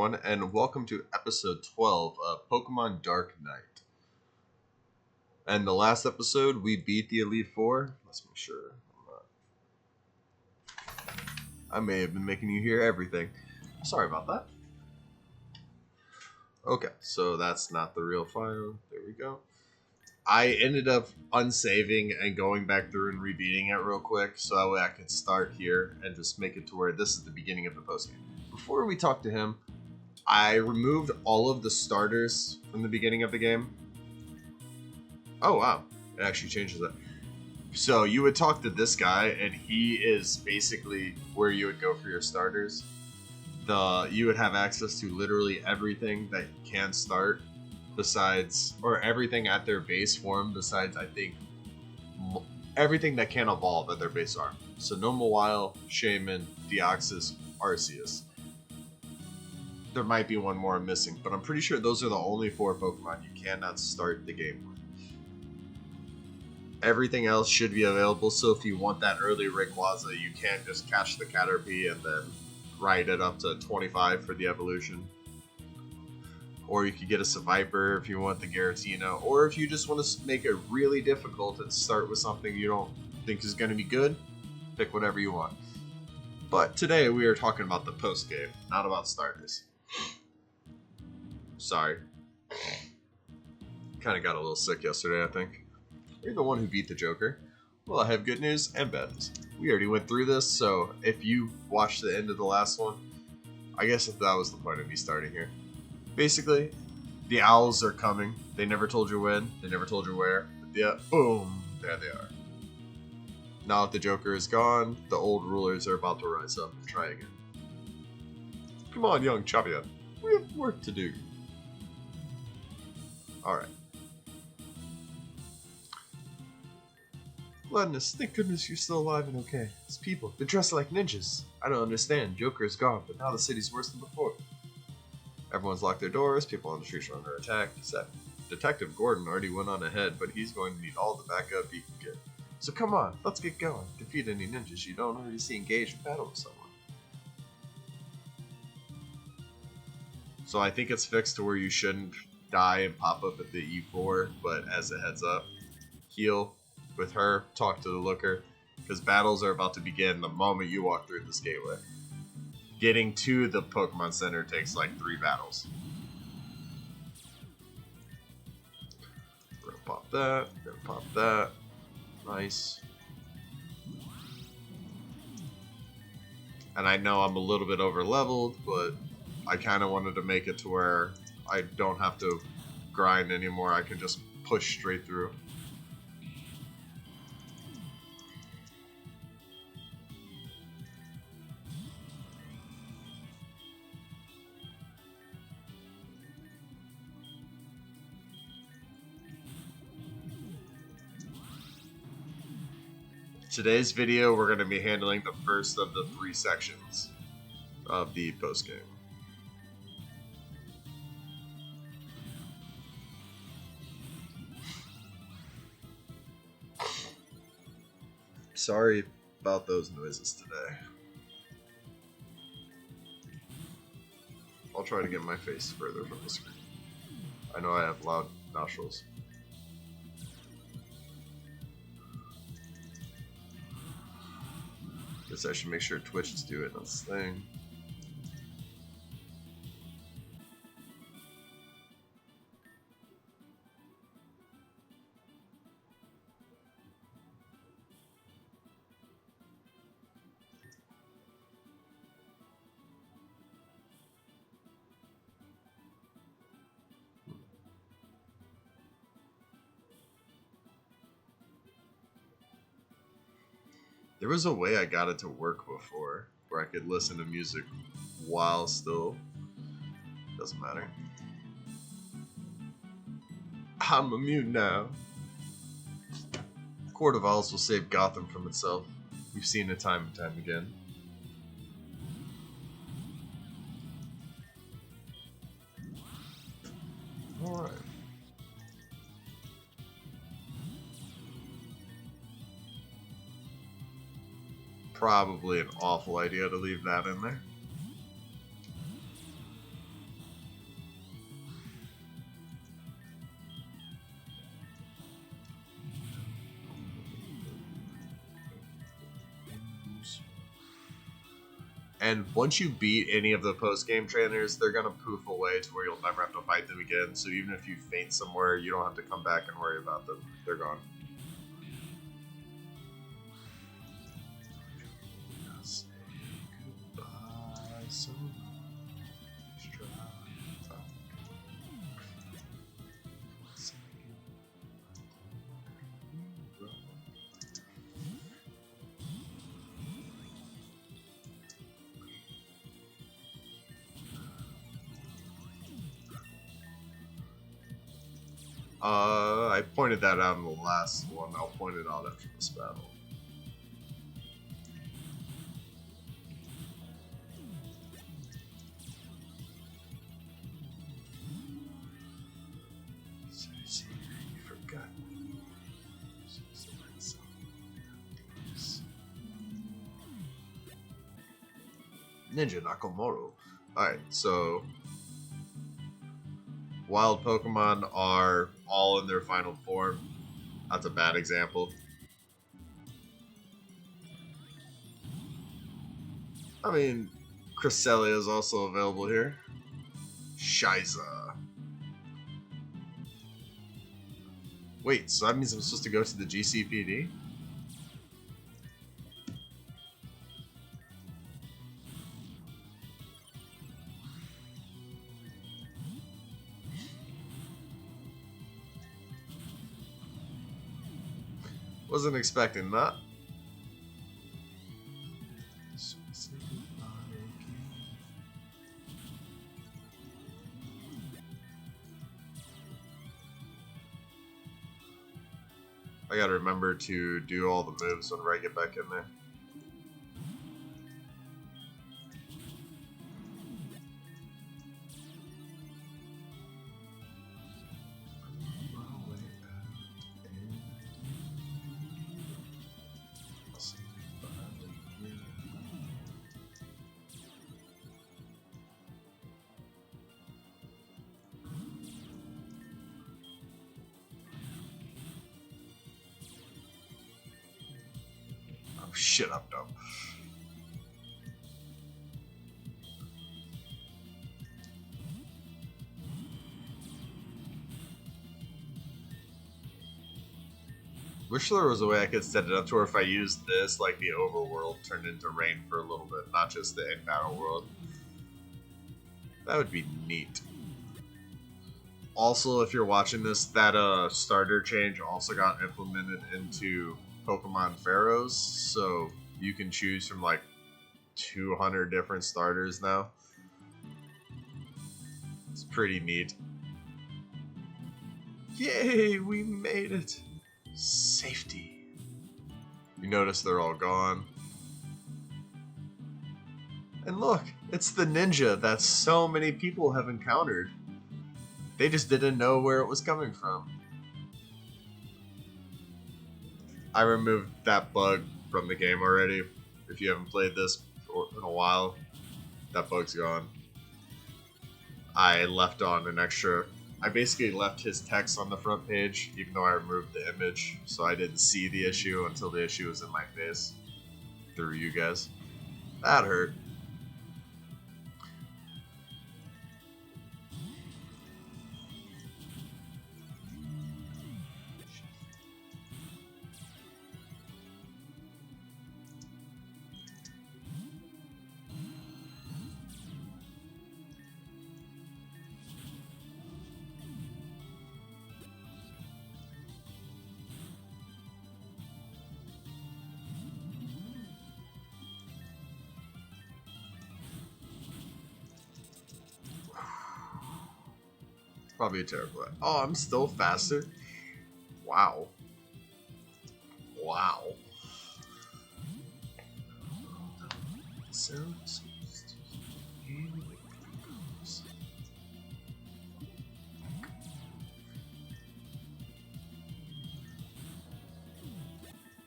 everyone, and welcome to episode 12 of Pokemon Dark Knight. And the last episode, we beat the Elite Four. Let's make sure. I may have been making you hear everything. Sorry about that. Okay, so that's not the real file. There we go. I ended up unsaving and going back through and rebeating it real quick, so that way I could start here and just make it to where this is the beginning of the postgame. Before we talk to him, I removed all of the starters from the beginning of the game. Oh wow, it actually changes it. So you would talk to this guy, and he is basically where you would go for your starters. You would have access to literally everything that can start, besides, or everything at their base form, besides I think everything that can evolve at their base arm. So no Mawile, Shaman, Deoxys, Arceus. There might be one more I'm missing, but I'm pretty sure those are the only 4 Pokemon you cannot start the game with. Everything else should be available, so if you want that early Rayquaza, you can just catch the Caterpie and then ride it up to 25 for the evolution. Or you could get a Seviper if you want the Giratina, or if you just want to make it really difficult and start with something you don't think is going to be good, pick whatever you want. But today we are talking about the post game, not about starters. Sorry. Kind of got a little sick yesterday, I think. You're the one who beat the Joker. Well, I have good news and bad news. We already went through this, so if you watched the end of the last one, I guess if that was the point of me starting here. Basically, the owls are coming. They never told you when, they never told you where. But yeah, boom, there they are. Now that the Joker is gone, the old rulers are about to rise up and try again. Come on, young champion. We have work to do. Alright. Gladness, thank goodness you're still alive and okay. These people, they're dressed like ninjas. I don't understand. Joker is gone, but now the city's worse than before. Everyone's locked their doors, people on the streets are under attack. Detective Gordon already went on ahead, but he's going to need all the backup he can get. So come on, let's get going. Defeat any ninjas you don't already see engaged in battle with someone. So I think it's fixed to where you shouldn't die and pop up at the E4, but as it heads up, heal with her, talk to the looker, because battles are about to begin the moment you walk through this gateway. Getting to the Pokemon Center takes like 3 battles. We're gonna pop that, we're gonna pop that. Nice. And I know I'm a little bit over leveled, but I kind of wanted to make it to where I don't have to grind anymore. I can just push straight through. Today's video, we're going to be handling the first of the 3 sections of the postgame. Sorry about those noises today. I'll try to get my face further from the screen. I know I have loud nostrils. Guess I should make sure Twitch is doing its thing. There was a way I got it to work before, where I could listen to music while still. Doesn't matter. I'm immune now. Court of Owls will save Gotham from itself. We've seen it time and time again. Alright. Probably an awful idea to leave that in there. And once you beat any of the post-game trainers, they're gonna poof away to where you'll never have to fight them again. So even if you faint somewhere, you don't have to come back and worry about them. They're gone. I pointed that out in the last one. I'll point it out after this battle. Ninja Nakamoto. Alright, so wild Pokemon are all in their final form. That's a bad example. I mean, Cresselia is also available here. Shiza. Wait, so that means I'm supposed to go to the GCPD? Wasn't expecting that. I gotta remember to do all the moves whenever I get back in there. Oh shit, I'm dumb. Wish there was a way I could set it up to where if I used this, like the overworld turned into rain for a little bit, not just the in-battle world. That would be neat. Also, if you're watching this, that starter change also got implemented into Pokemon Pharaohs, so you can choose from like 200 different starters now. It's pretty neat. Yay, we made it! Safety. You notice they're all gone. And look, it's the ninja that so many people have encountered. They just didn't know where it was coming from. I removed that bug from the game already. If you haven't played this in a while, that bug's gone. I left on an extra... I basically left his text on the front page, even though I removed the image, so I didn't see the issue until the issue was in my face. Through you guys. That hurt. Probably a terrible. Oh, I'm still faster. Wow. Wow. Sounds.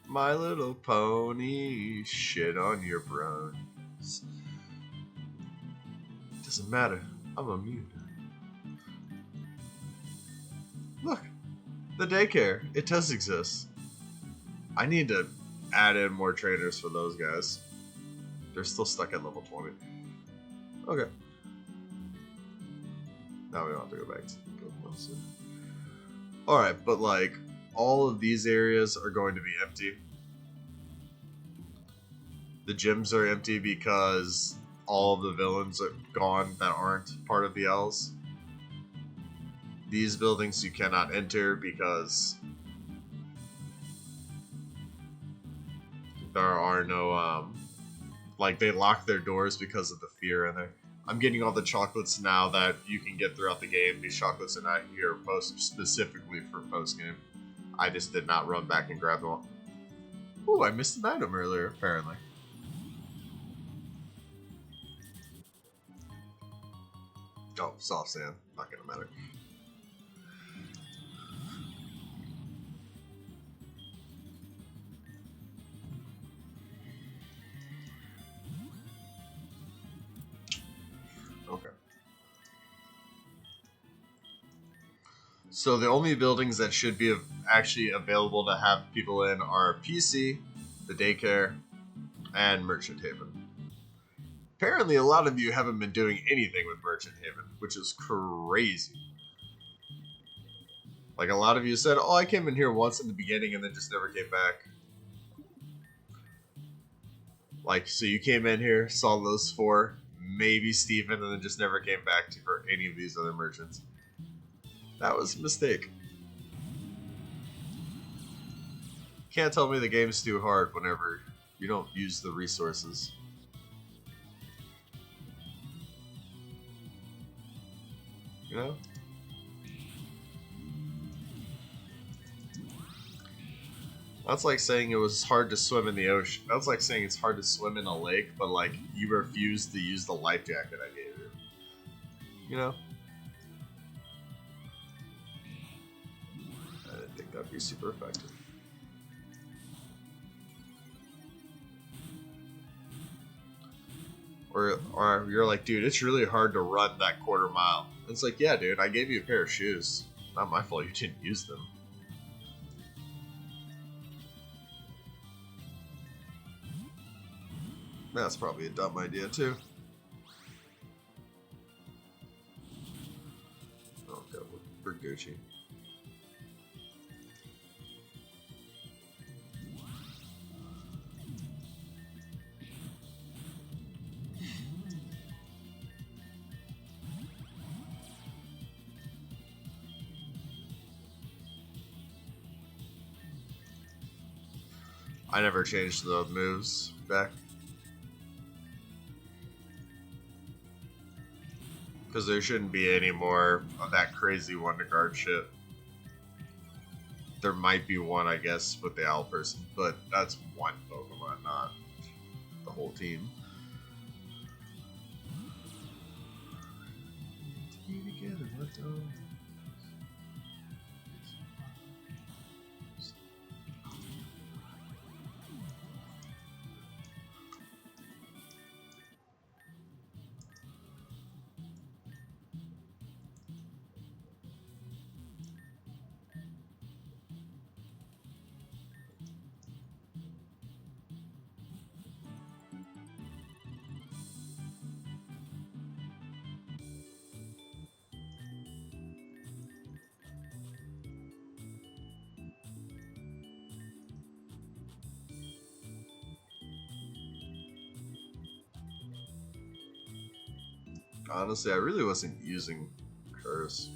My Little Pony, shit on your bros. Doesn't matter. I'm immune. Look, the daycare. It does exist. I need to add in more trainers for those guys. They're still stuck at level 20. Okay. Now we don't have to go back to Gotham. Alright, but like, all of these areas are going to be empty. The gyms are empty because all of the villains are gone that aren't part of the L's. These buildings you cannot enter because there are no, like, they lock their doors because of the fear in there. I'm getting all the chocolates now that you can get throughout the game. These chocolates are not here specifically for post-game. I just did not run back and grab them all. Ooh, I missed an item earlier, apparently. Oh, soft sand. Not gonna matter. Okay. So the only buildings that should be actually available to have people in are PC, the daycare, and Merchant Haven. Apparently, a lot of you haven't been doing anything with Merchant Haven, which is crazy. Like, a lot of you said, oh, I came in here once in the beginning and then just never came back. Like, so you came in here, saw those 4, maybe Steven, and then just never came back to for any of these other merchants. That was a mistake. Can't tell me the game's too hard whenever you don't use the resources. You know? That's like saying it was hard to swim in the ocean. That's like saying it's hard to swim in a lake, but like you refused to use the life jacket I gave you. You know? I didn't think that'd be super effective. Or you're like, dude, it's really hard to run that quarter mile. And it's like, yeah, dude, I gave you a pair of shoes. Not my fault you didn't use them. That's probably a dumb idea, too. Oh, God, we're Gucci. I never changed the moves back. Because there shouldn't be any more of that crazy one-to-guard shit. There might be one, I guess, with the owl person, but that's one Pokemon, not the whole team. Together, let's go. Honestly, I really wasn't using Curse.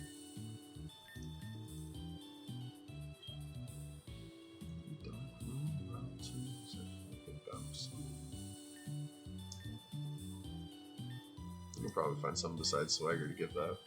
You can probably find someone besides Swagger to get that.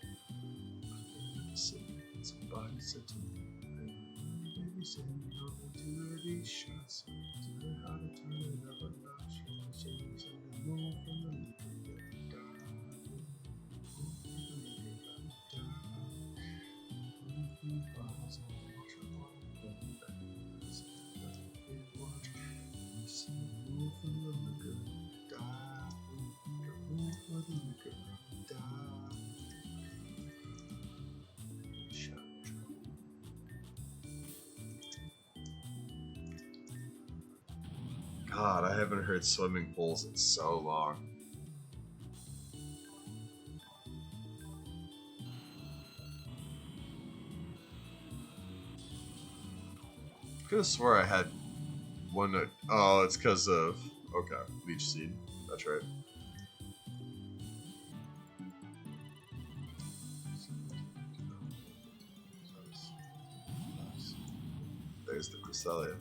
God, I haven't heard swimming pools in so long. I could have swore I had one. Oh, it's because of. Okay, leech seed. That's right. There's the Cresselia.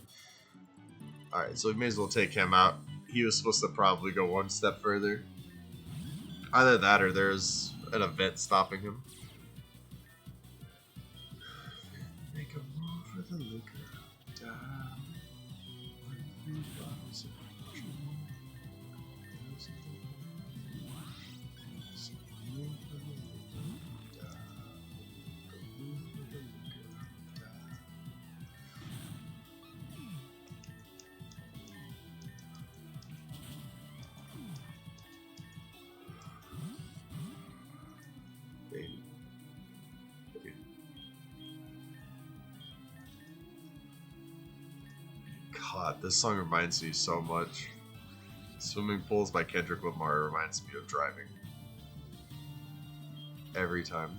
Alright, so we may as well take him out. He was supposed to probably go one step further. Either that or there's an event stopping him. Make a move for the liquor. Down. God, this song reminds me so much. Swimming Pools by Kendrick Lamar reminds me of driving. Every time.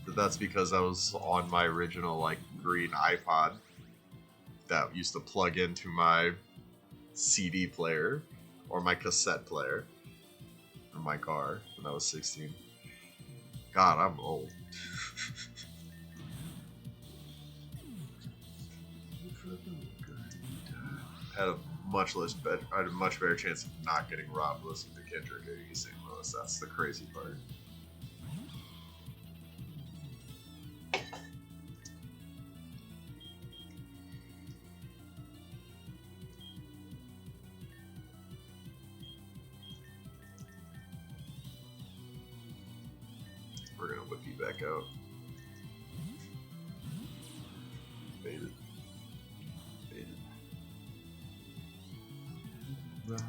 But that's because I was on my original, like, green iPod that used to plug into my CD player or my cassette player in my car when I was 16. God, I'm old. had a I had a much better chance of not getting robbed listening to Kendrick at St. Louis. That's the crazy part. We're gonna whip you back out. Bait it. Bait it. Ride.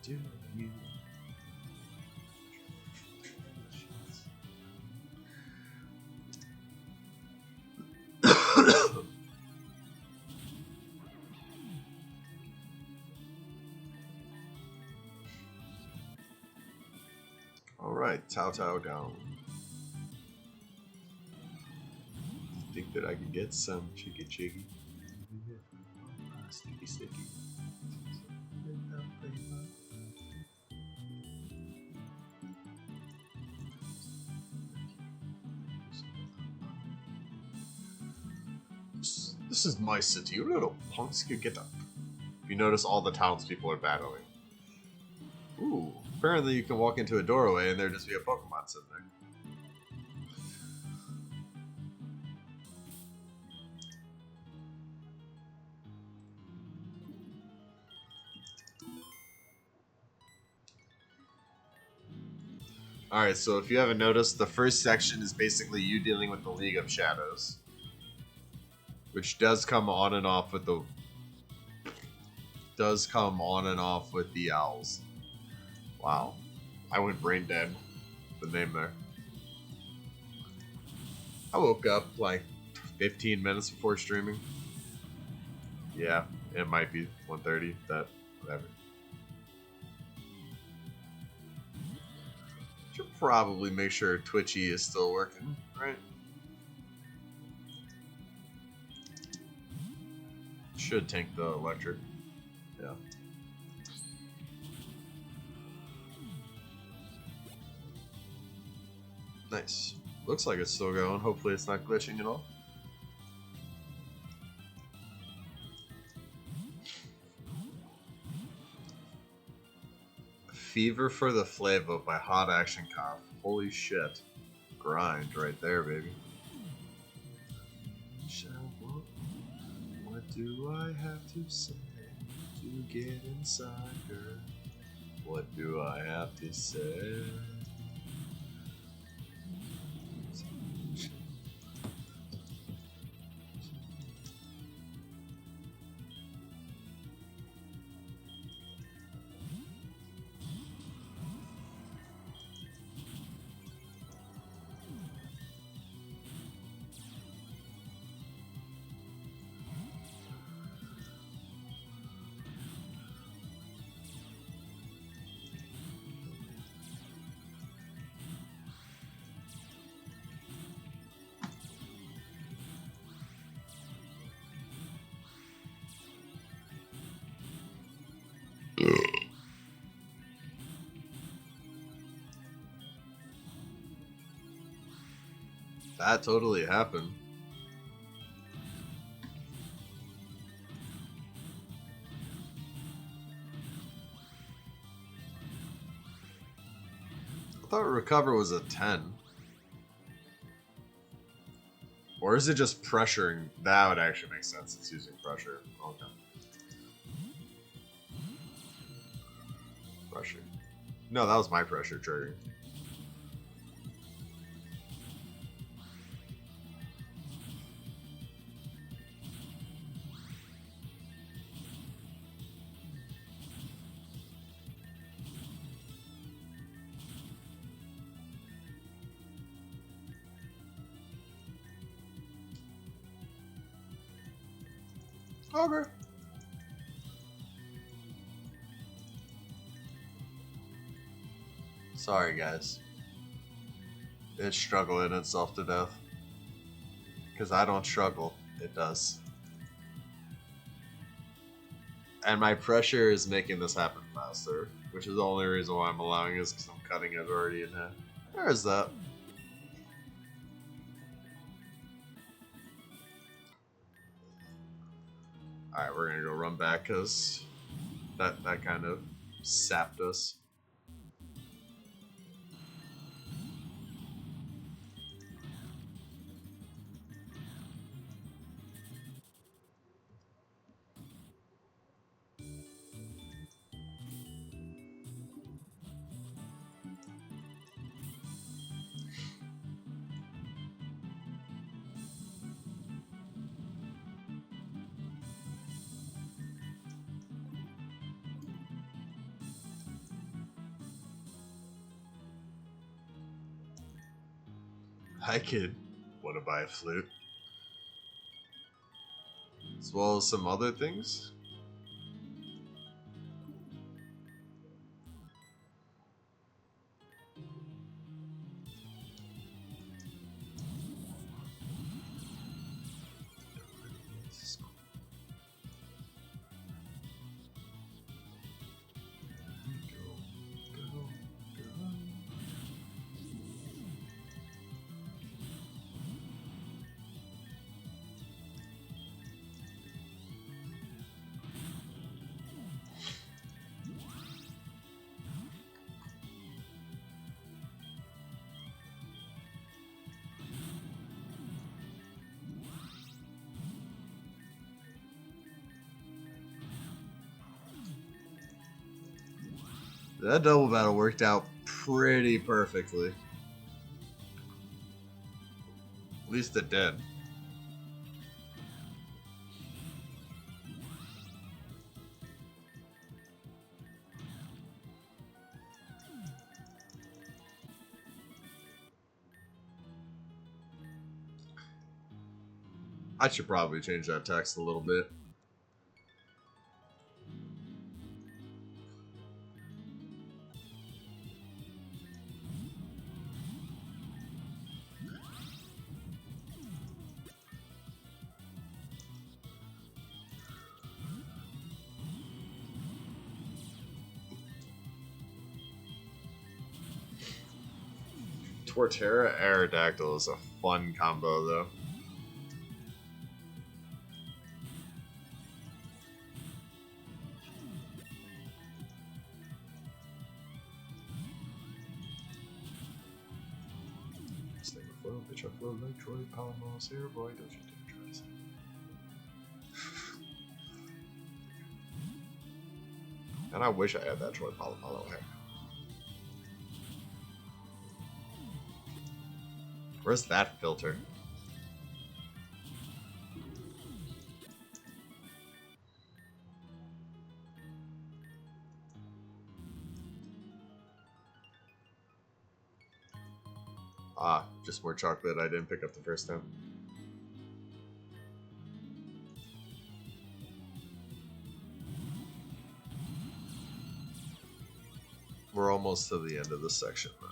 Do you? Alright, Tao down. Think that I could get some chicky. Sticky. This is my city. You little punks could get up. You notice all the townspeople are battling. Ooh, apparently you can walk into a doorway and there just be a Pokemon sitting there. Alright, so if you haven't noticed, the first section is basically you dealing with the League of Shadows. Which does come on and off with the owls. Wow. I went brain dead. The name there. I woke up like 15 minutes before streaming. Yeah, it might be 1:30, that whatever. Should probably make sure Twitchy is still working, right? Should tank the electric. Yeah. Nice. Looks like it's still going. Hopefully it's not glitching at all. Fever for the Flavor by Hot Action Cop. Holy shit. Grind right there, baby. What do I have to say to get inside her? What do I have to say? That totally happened. I thought recover was a 10. Or is it just pressuring? That would actually make sense. It's using pressure. Okay. Pressure. No, that was my pressure trigger. Okay. Sorry, guys. It's struggling itself to death. Because I don't struggle. It does. And my pressure is making this happen faster. Which is the only reason why I'm allowing this, because I'm cutting it already in half. There's that. Alright, we're gonna go run back, because that kind of sapped us. I could want to buy a flute. As well as some other things. That double battle worked out pretty perfectly. At least it did. I should probably change that text a little bit. Torterra Aerodactyl is a fun combo, though. Stay afloat, bitch afloat like Troy Paloma's here, boy, don't you dare try to say. And I wish I had that Troy Palomalo hair. Where's that filter? Ah, just more chocolate I didn't pick up the first time. We're almost to the end of this section now.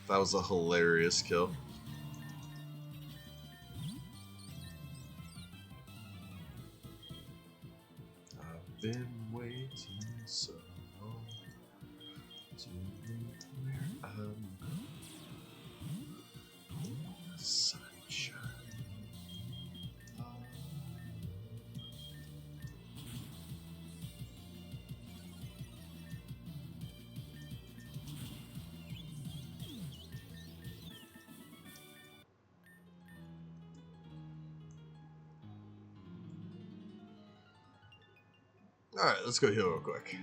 That was a hilarious kill. I've been waiting so long to meet where I'm going. Sunshine. Alright, let's go heal real quick.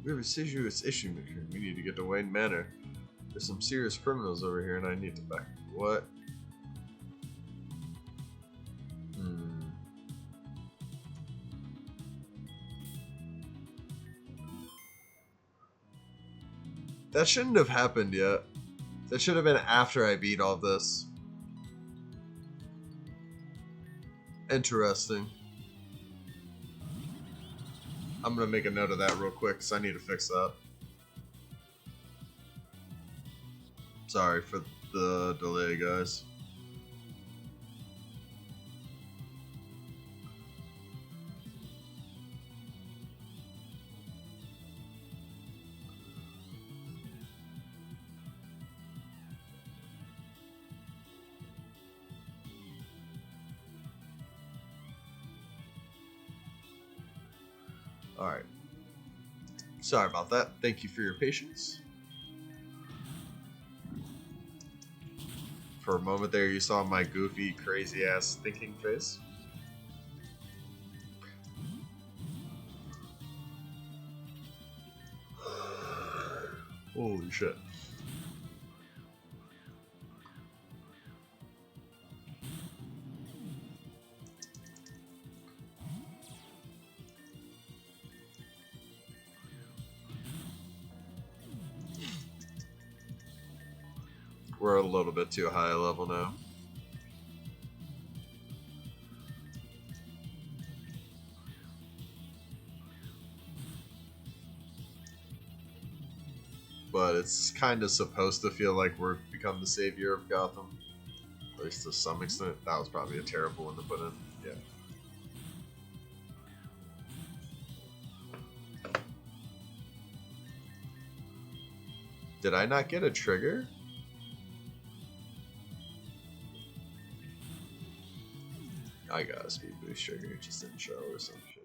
We have a serious issue, Maker. We need to get to Wayne Manor. There's some serious criminals over here and I need to back. What? That shouldn't have happened yet. That should have been after I beat all this. Interesting. I'm gonna make a note of that real quick because I need to fix that. Sorry for the delay, guys. Alright. Sorry about that. Thank you for your patience. For a moment there, you saw my goofy, crazy-ass thinking face. Holy shit. We're a little bit too high level now. But it's kind of supposed to feel like we're become the savior of Gotham. At least to some extent. That was probably a terrible one to put in. Yeah. Did I not get a trigger? I got a speed boost trigger, it just didn't show or some shit.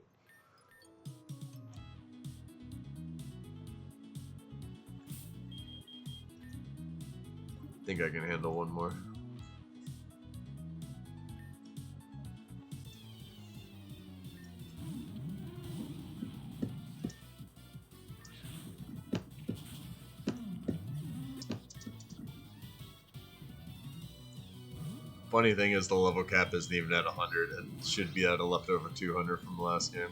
Think I can handle one more. Funny thing is the level cap isn't even at 100 and should be at a leftover 200 from the last game.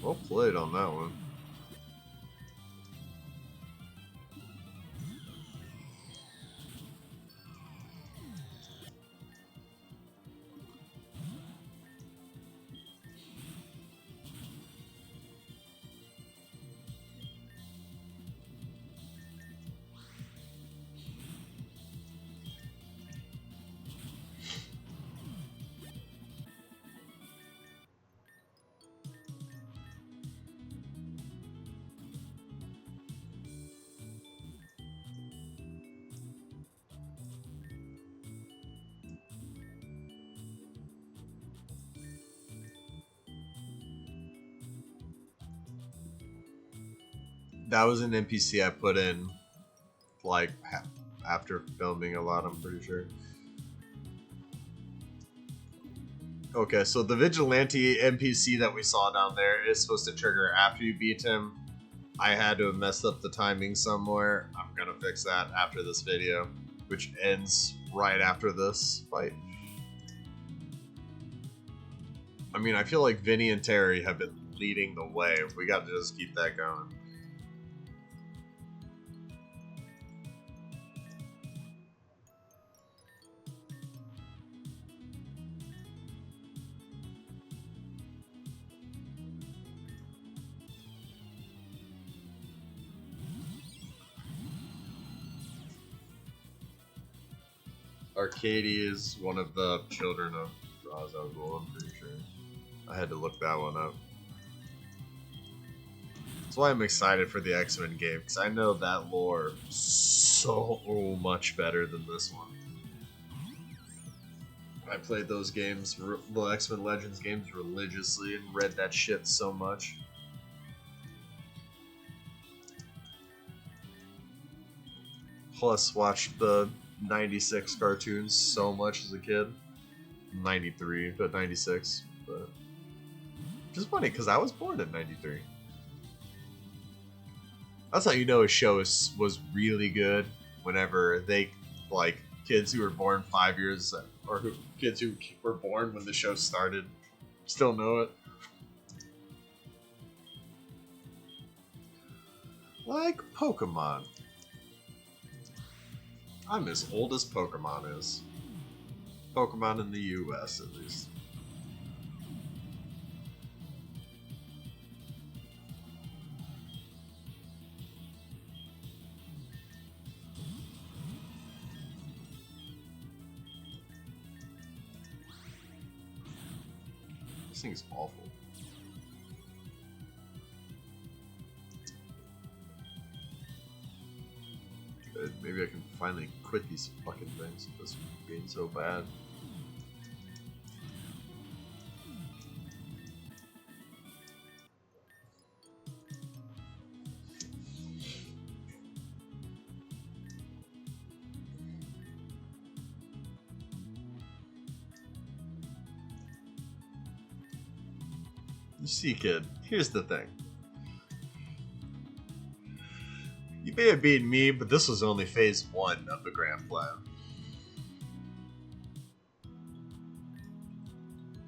Well played on that one. That was an NPC I put in, like, after filming a lot, I'm pretty sure. Okay, so the Vigilante NPC that we saw down there is supposed to trigger after you beat him. I had to have messed up the timing somewhere. I'm gonna fix that after this video, which ends right after this fight. I mean, I feel like Vinny and Terry have been leading the way. We got to just keep that going. Arcady is one of the children of Ra's al Ghul, I'm pretty sure. I had to look that one up. That's why I'm excited for the X-Men game, because I know that lore so much better than this one. I played those games, the X-Men Legends games, religiously and read that shit so much. Plus, watched the 96 cartoons so much as a kid. 93, but 96. But just funny, because I was born in 93. That's how you know a show was really good whenever they, like, kids who were born 5 years, or kids who were born when the show started still know it. Like Pokemon. I'm as old as Pokemon is. Pokemon in the US, at least. This thing's awful. Maybe I can finally quit these fucking things. This being so bad. You see, kid, here's the thing. You may have beaten me, but this was only phase 1 of the grand plan.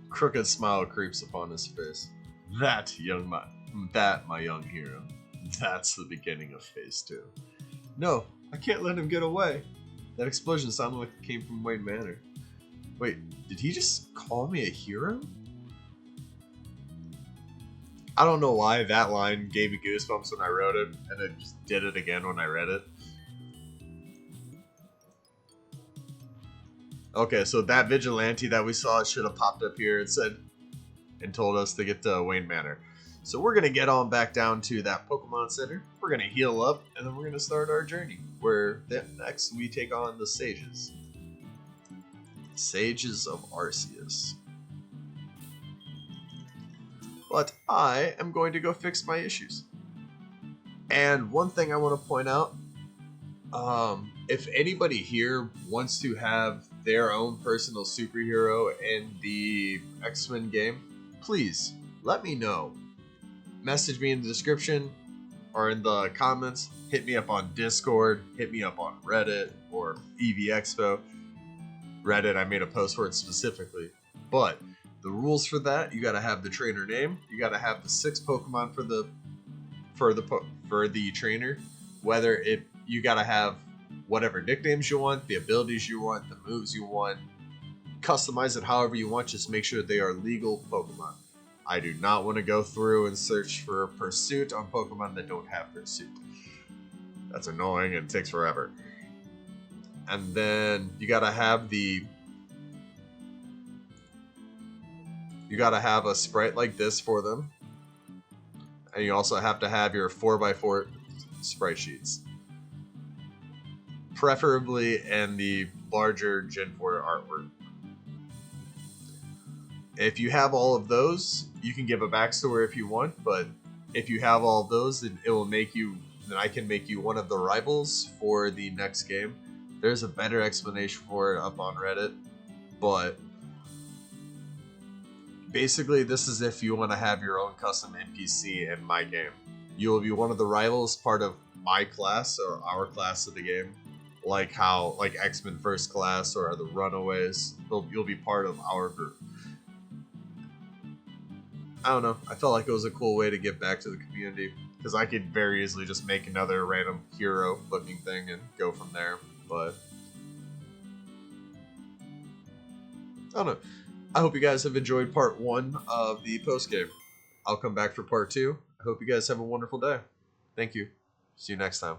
Crooked smile creeps upon his face. That, my young hero. That's the beginning of phase 2. No, I can't let him get away. That explosion sounded like it came from Wayne Manor. Wait, did he just call me a hero? I don't know why that line gave me goosebumps when I wrote it, and it just did it again when I read it. Okay, so that vigilante that we saw should have popped up here and said, and told us to get to Wayne Manor. So we're gonna get on back down to that Pokemon Center. We're gonna heal up, and then we're gonna start our journey. Where next we take on the Sages. Sages of Arceus. But I am going to go fix my issues. And one thing I want to point out, if anybody here wants to have their own personal superhero in the X-Men game, please let me know. Message me in the description or in the comments. Hit me up on Discord. Hit me up on Reddit or EeveeExpo. Reddit, I made a post for it specifically. But the rules for that, you gotta have the trainer name. You gotta have the 6 Pokemon for the trainer. You gotta have whatever nicknames you want, the abilities you want, the moves you want. Customize it however you want. Just make sure they are legal Pokemon. I do not want to go through and search for Pursuit on Pokemon that don't have Pursuit. That's annoying and it takes forever. And then you gotta have a sprite like this for them. And you also have to have your 4x4 sprite sheets. Preferably in the larger Gen 4 artwork. If you have all of those, you can give a backstory if you want, but if you have all of those, then it will make you then I can make you one of the rivals for the next game. There's a better explanation for it up on Reddit, but basically this is if you want to have your own custom NPC in my game. You will be one of the rivals, part of my class or our class of the game, like how like X-Men First Class or the Runaways. You'll be part of our group. I don't know. I felt like it was a cool way to give back to the community because I could very easily just make another random hero looking thing and go from there. But I don't know. I hope you guys have enjoyed part 1 of the post game. I'll come back for part 2. I hope you guys have a wonderful day. Thank you. See you next time.